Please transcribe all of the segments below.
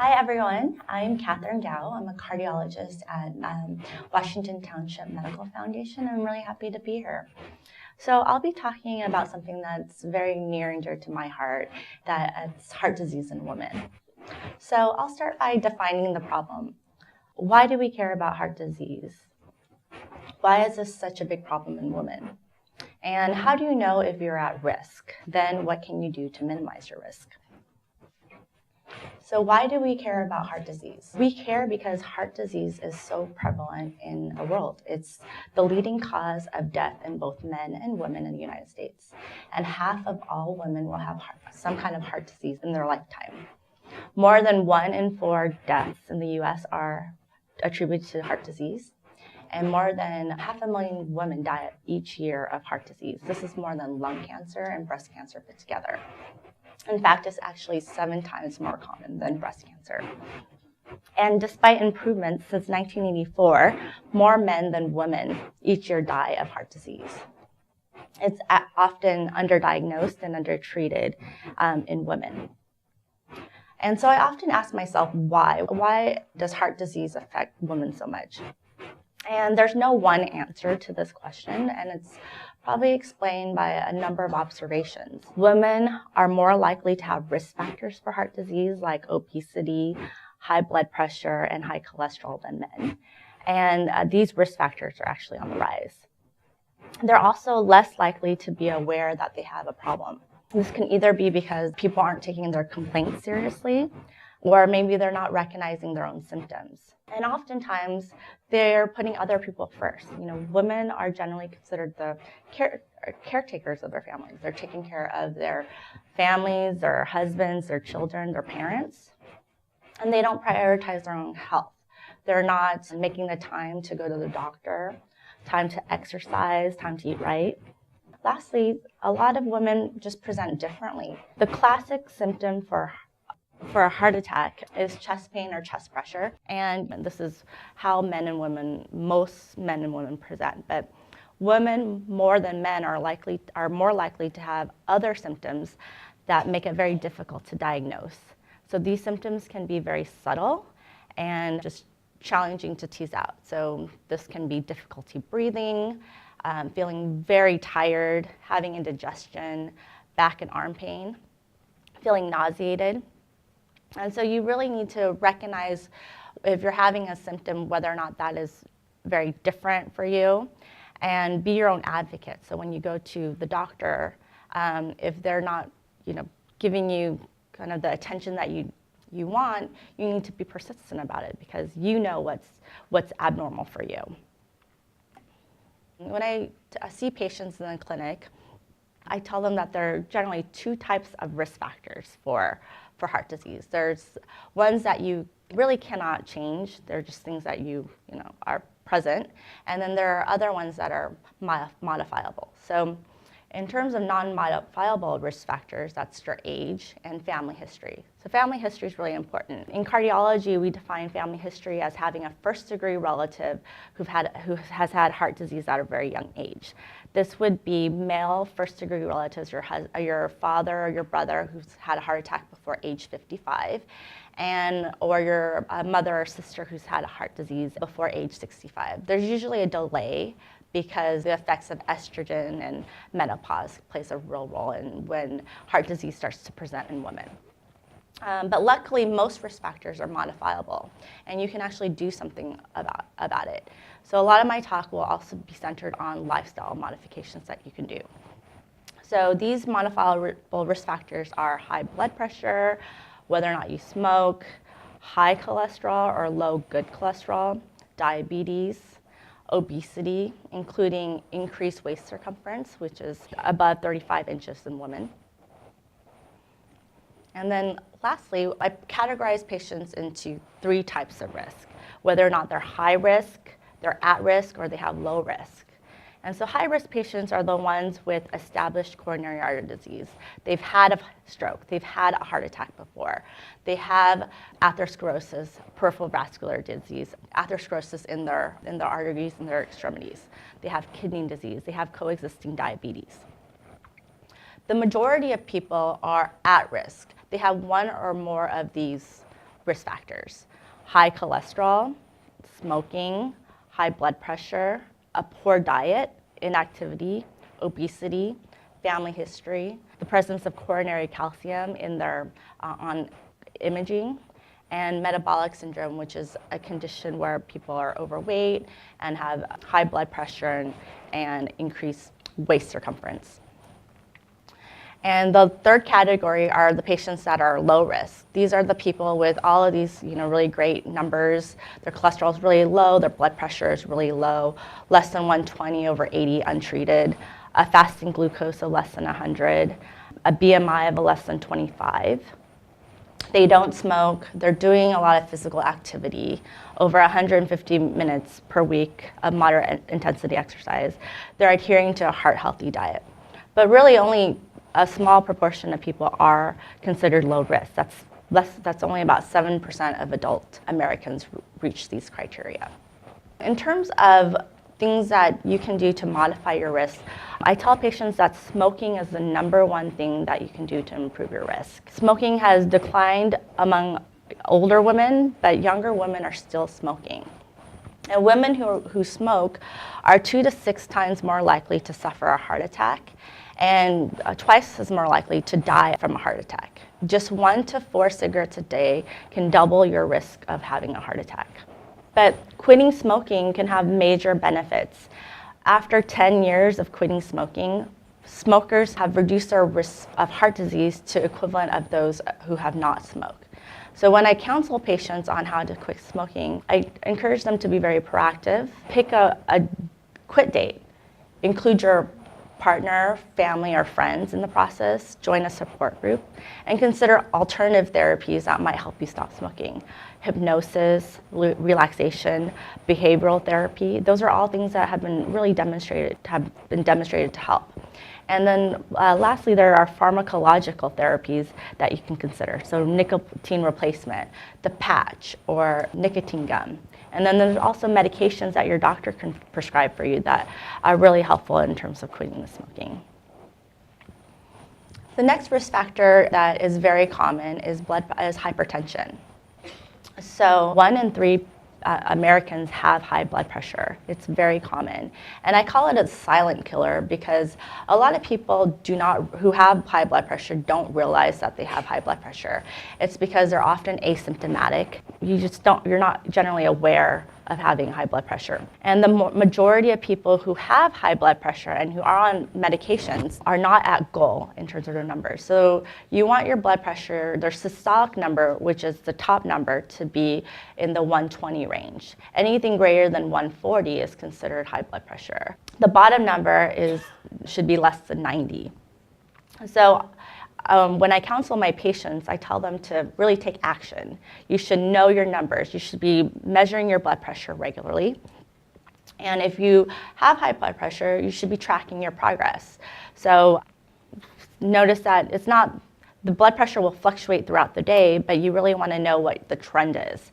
Hi everyone, I'm Catherine Gao. I'm a cardiologist at Washington Township Medical Foundation. I'm really happy to be here. So I'll be talking about something that's very near and dear to my heart, that's heart disease in women. So I'll start by defining the problem. Why do we care about heart disease? Why is this such a big problem in women? And how do you know if you're at risk? Then what can you do to minimize your risk? So why do we care about heart disease? We care because heart disease is so prevalent in the world. It's the leading cause of death in both men and women in the United States. And half of all women will have some kind of heart disease in their lifetime. More than 1 in 4 deaths in the US are attributed to heart disease. And more than 500,000 women die each year of heart disease. This is more than lung cancer and breast cancer put together. In fact, it's actually 7 times more common than breast cancer. And despite improvements since 1984, more men than women each year die of heart disease. It's often underdiagnosed and undertreated in women. And so I often ask myself, why? Why does heart disease affect women so much? And there's no one answer to this question, and it's probably explained by a number of observations. Women are more likely to have risk factors for heart disease like obesity, high blood pressure, and high cholesterol than men. And these risk factors are actually on the rise. They're also less likely to be aware that they have a problem. This can either be because people aren't taking their complaints seriously, or maybe they're not recognizing their own symptoms. And oftentimes, they're putting other people first. Women are generally considered the caretakers of their families. They're taking care of their families, their husbands, their children, their parents, and they don't prioritize their own health. They're not making the time to go to the doctor, time to exercise, time to eat right. Lastly, a lot of women just present differently. The classic symptom for a heart attack is chest pain or chest pressure. And this is how most men and women present. But women more than men are more likely to have other symptoms that make it very difficult to diagnose. So these symptoms can be very subtle and just challenging to tease out. So this can be difficulty breathing, feeling very tired, having indigestion, back and arm pain, feeling nauseated. And so you really need to recognize if you're having a symptom, whether or not that is very different for you, and be your own advocate. So when you go to the doctor, if they're not, giving you kind of the attention that you want, you need to be persistent about it because you know what's abnormal for you. When I see patients in the clinic, I tell them that there are generally 2 types of risk factors for heart disease. There's ones that you really cannot change. They're just things that are present. And then there are other ones that are modifiable. So in terms of non-modifiable risk factors, that's your age and family history. So family history is really important. In cardiology, we define family history as having a first-degree relative who has had heart disease at a very young age. This would be male first-degree relatives, your father or your brother who's had a heart attack before age 55, or your mother or sister who's had a heart disease before age 65. There's usually a delay because the effects of estrogen and menopause plays a real role in when heart disease starts to present in women. But luckily, most risk factors are modifiable, and you can actually do something about it. So a lot of my talk will also be centered on lifestyle modifications that you can do. So these modifiable risk factors are high blood pressure, whether or not you smoke, high cholesterol or low good cholesterol, diabetes, obesity, including increased waist circumference, which is above 35 inches in women. And then lastly, I categorize patients into 3 types of risk, whether or not they're high risk, they're at risk, or they have low risk. And so high-risk patients are the ones with established coronary artery disease. They've had a stroke, they've had a heart attack before. They have atherosclerosis, peripheral vascular disease, atherosclerosis in their arteries and their extremities. They have kidney disease, they have coexisting diabetes. The majority of people are at risk. They have one or more of these risk factors: high cholesterol, smoking, high blood pressure, a poor diet, inactivity, obesity, family history, the presence of coronary calcium in their on imaging, and metabolic syndrome, which is a condition where people are overweight and have high blood pressure and increased waist circumference. And the third category are the patients that are low risk. These are the people with all of these, really great numbers. Their cholesterol is really low, their blood pressure is really low, less than 120 over 80 untreated, a fasting glucose of less than 100, a BMI of less than 25. They don't smoke, they're doing a lot of physical activity, over 150 minutes per week of moderate intensity exercise. They're adhering to a heart-healthy diet. But really only a small proportion of people are considered low risk. That's only about 7% of adult Americans reach these criteria. In terms of things that you can do to modify your risk, I tell patients that smoking is the #1 thing that you can do to improve your risk. Smoking has declined among older women, but younger women are still smoking. And women who smoke are 2 to 6 times more likely to suffer a heart attack and twice as more likely to die from a heart attack. Just 1 to 4 cigarettes a day can double your risk of having a heart attack. But quitting smoking can have major benefits. After 10 years of quitting smoking, smokers have reduced their risk of heart disease to equivalent of those who have not smoked. So when I counsel patients on how to quit smoking, I encourage them to be very proactive. Pick a quit date. Include your partner, family, or friends in the process. Join a support group. And consider alternative therapies that might help you stop smoking. Hypnosis, relaxation, behavioral therapy. Those are all things that have been demonstrated to help. And then lastly, there are pharmacological therapies that you can consider. So nicotine replacement, the patch, or nicotine gum. And then there's also medications that your doctor can prescribe for you that are really helpful in terms of quitting the smoking. The next risk factor that is very common is hypertension. So 1 in 3 Americans have high blood pressure. It's very common. And I call it a silent killer because a lot of people who have high blood pressure don't realize that they have high blood pressure. It's because they're often asymptomatic. You're not generally aware of having high blood pressure. And the majority of people who have high blood pressure and who are on medications are not at goal in terms of their numbers. So you want your blood pressure, their systolic number, which is the top number, to be in the 120 range. Anything greater than 140 is considered high blood pressure. The bottom number should be less than 90. So when I counsel my patients, I tell them to really take action. You should know your numbers. You should be measuring your blood pressure regularly. And if you have high blood pressure, you should be tracking your progress. So notice that the blood pressure will fluctuate throughout the day, but you really want to know what the trend is.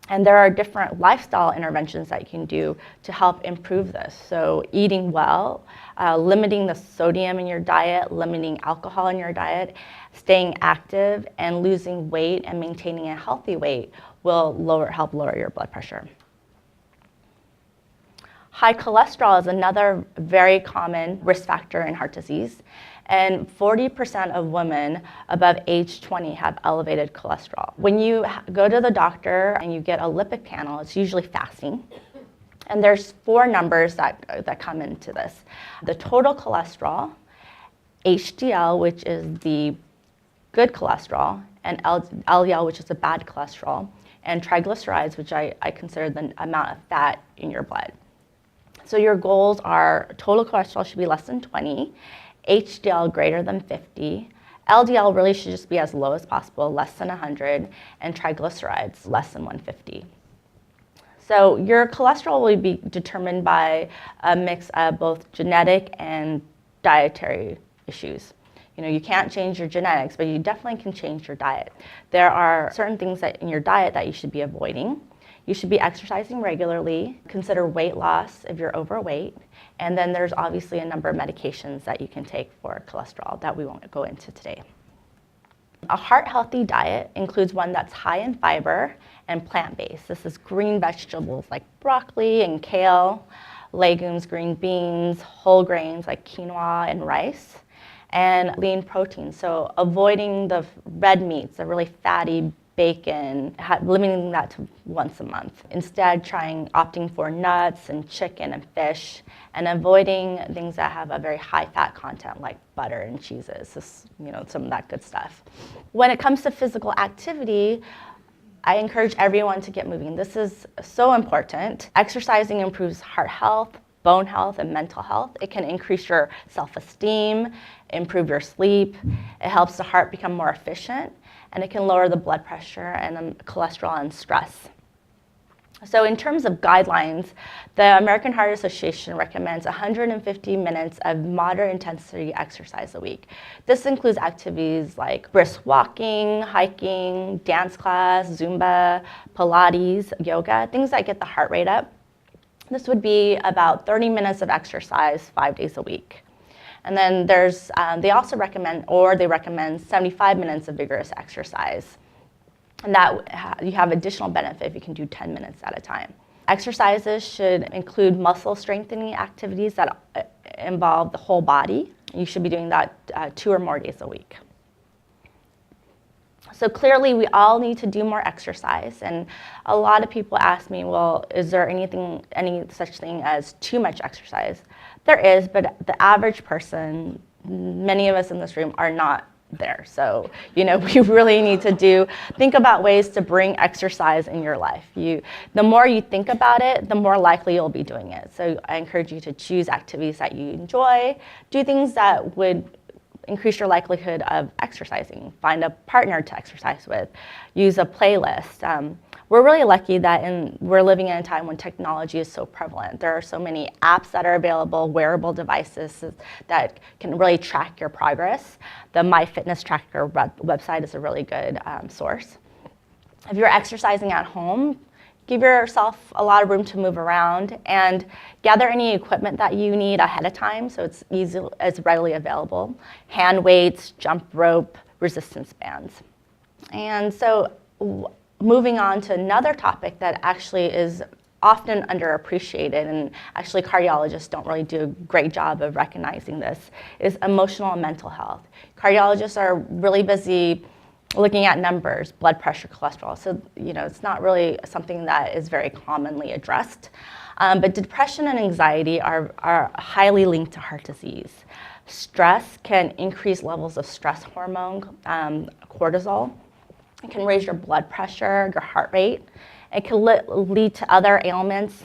And there are different lifestyle interventions that you can do to help improve this. So eating well, limiting the sodium in your diet, limiting alcohol in your diet, staying active, and losing weight and maintaining a healthy weight will help lower your blood pressure. High cholesterol is another very common risk factor in heart disease. And 40% of women above age 20 have elevated cholesterol. When you go to the doctor and you get a lipid panel, it's usually fasting. And there's 4 numbers that come into this. The total cholesterol, HDL, which is the good cholesterol, and LDL, which is the bad cholesterol, and triglycerides, which I consider the amount of fat in your blood. So your goals are total cholesterol should be less than 20, HDL greater than 50, LDL really should just be as low as possible, less than 100, and triglycerides less than 150. So your cholesterol will be determined by a mix of both genetic and dietary issues. You can't change your genetics, but you definitely can change your diet. There are certain things in your diet that you should be avoiding. You should be exercising regularly, consider weight loss if you're overweight, and then there's obviously a number of medications that you can take for cholesterol that we won't go into today. A heart-healthy diet includes one that's high in fiber and plant-based. This is green vegetables like broccoli and kale, legumes, green beans, whole grains like quinoa and rice, and lean protein. So avoiding the red meats, the really fatty bacon, limiting that to once a month. Instead, opting for nuts and chicken and fish, and avoiding things that have a very high fat content like butter and cheeses, some of that good stuff. When it comes to physical activity, I encourage everyone to get moving. This is so important. Exercising improves heart health, bone health, and mental health. It can increase your self-esteem, improve your sleep. It helps the heart become more efficient, and it can lower the blood pressure and cholesterol and stress. So in terms of guidelines, the American Heart Association recommends 150 minutes of moderate intensity exercise a week. This includes activities like brisk walking, hiking, dance class, Zumba, Pilates, yoga, things that get the heart rate up. This would be about 30 minutes of exercise 5 days a week. And then they also recommend 75 minutes of vigorous exercise. And that you have additional benefit if you can do 10 minutes at a time. Exercises should include muscle strengthening activities that involve the whole body. You should be doing that 2 or more days a week. So clearly we all need to do more exercise, and a lot of people ask me, well, is there any such thing as too much exercise? There is, but the average person, many of us in this room are not there. So, we really need to think about ways to bring exercise in your life. The more you think about it, the more likely you'll be doing it. So I encourage you to choose activities that you enjoy, do things that would increase your likelihood of exercising, find a partner to exercise with, use a playlist. We're really lucky that we're living in a time when technology is so prevalent. There are so many apps that are available, wearable devices that can really track your progress. The MyFitnessTracker website is a really good source. If you're exercising at home, give yourself a lot of room to move around and gather any equipment that you need ahead of time so it's readily available. Hand weights, jump rope, resistance bands. And so moving on to another topic that actually is often underappreciated, and actually cardiologists don't really do a great job of recognizing this, is emotional and mental health. Cardiologists are really busy looking at numbers, blood pressure, cholesterol. So, it's not really something that is very commonly addressed. But depression and anxiety are highly linked to heart disease. Stress can increase levels of stress hormone, cortisol. It can raise your blood pressure, your heart rate. It can lead to other ailments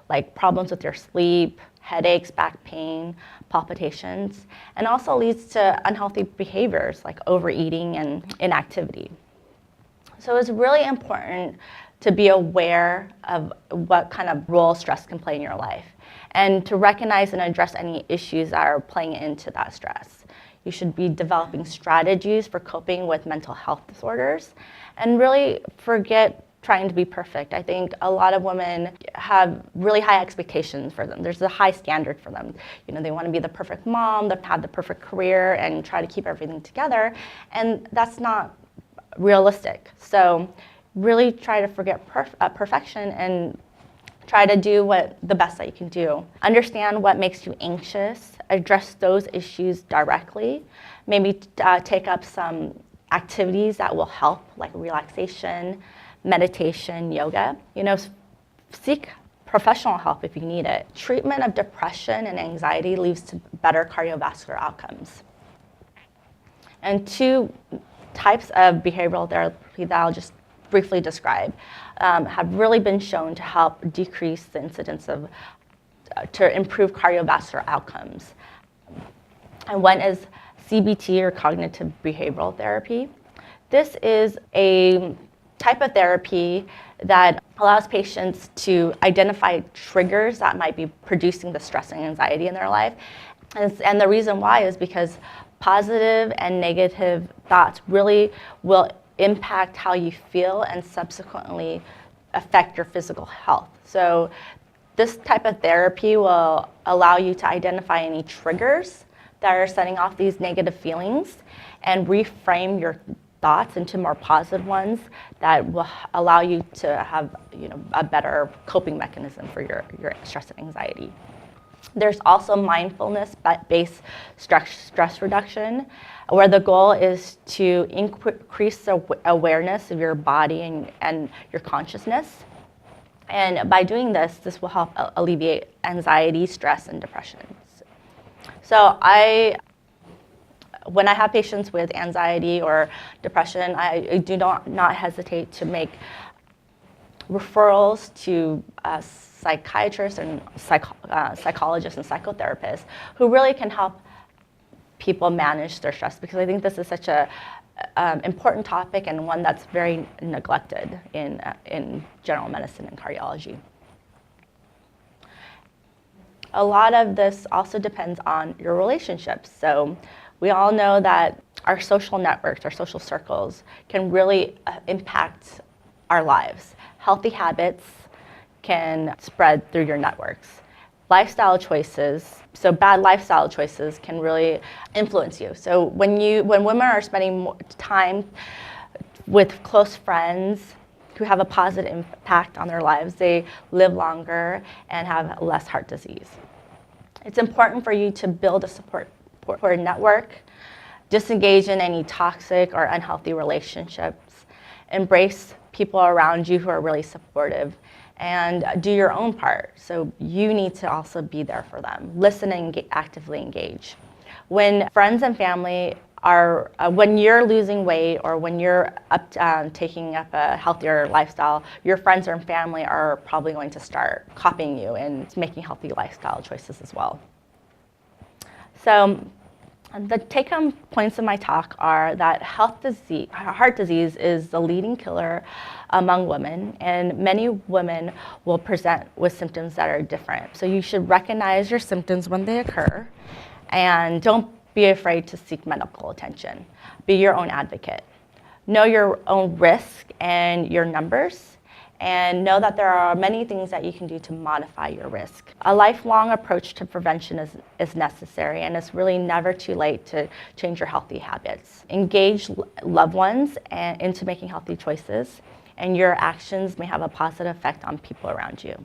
like problems with your sleep, headaches, back pain, palpitations, and also leads to unhealthy behaviors like overeating and inactivity. So it's really important to be aware of what kind of role stress can play in your life and to recognize and address any issues that are playing into that stress. You should be developing strategies for coping with mental health disorders and really forget trying to be perfect. I think a lot of women have really high expectations for them. There's a high standard for them. They want to be the perfect mom, they have the perfect career, and try to keep everything together. And that's not realistic. So really try to forget perfection and try to do the best that you can do. Understand what makes you anxious, address those issues directly, maybe take up some activities that will help, like relaxation, meditation, yoga. Seek professional help if you need it. Treatment of depression and anxiety leads to better cardiovascular outcomes. And 2 types of behavioral therapy that I'll just briefly describe have really been shown to help decrease the incidence to improve cardiovascular outcomes. And one is CBT, or cognitive behavioral therapy. This is a type of therapy that allows patients to identify triggers that might be producing the stress and anxiety in their life. And the reason why is because positive and negative thoughts really will impact how you feel and subsequently affect your physical health. So this type of therapy will allow you to identify any triggers that are setting off these negative feelings and reframe your thoughts into more positive ones that will allow you to have a better coping mechanism for your stress and anxiety. There's also mindfulness-based stress reduction, where the goal is to increase the awareness of your body and your consciousness. And by doing this, this will help alleviate anxiety, stress, and depression. So when I have patients with anxiety or depression, I do not hesitate to make referrals to psychiatrists and psychologists and psychotherapists who really can help people manage their stress, because I think this is such a important topic and one that's very neglected in general medicine and cardiology. A lot of this also depends on your relationships. So we all know that our social networks, our social circles can really impact our lives. Healthy habits can spread through your networks. Lifestyle choices, so bad lifestyle choices can really influence you. So when women are spending more time with close friends who have a positive impact on their lives, they live longer and have less heart disease. It's important for you to build a support network, disengage in any toxic or unhealthy relationships, embrace people around you who are really supportive, and do your own part. So you need to also be there for them. Listen and actively engage. When friends and family are, when you're losing weight or when you're taking up a healthier lifestyle, your friends and family are probably going to start copying you and making healthy lifestyle choices as well. So the take-home points of my talk are that heart disease is the leading killer among women, and many women will present with symptoms that are different. So you should recognize your symptoms when they occur, and don't be afraid to seek medical attention. Be your own advocate. Know your own risk and your numbers, and know that there are many things that you can do to modify your risk. A lifelong approach to prevention is necessary, and it's really never too late to change your healthy habits. Engage loved ones into making healthy choices, and your actions may have a positive effect on people around you.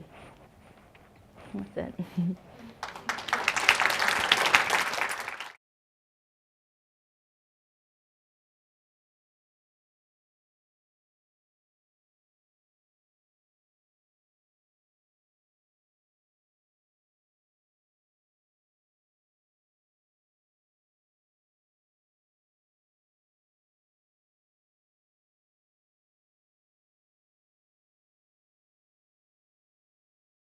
That's it.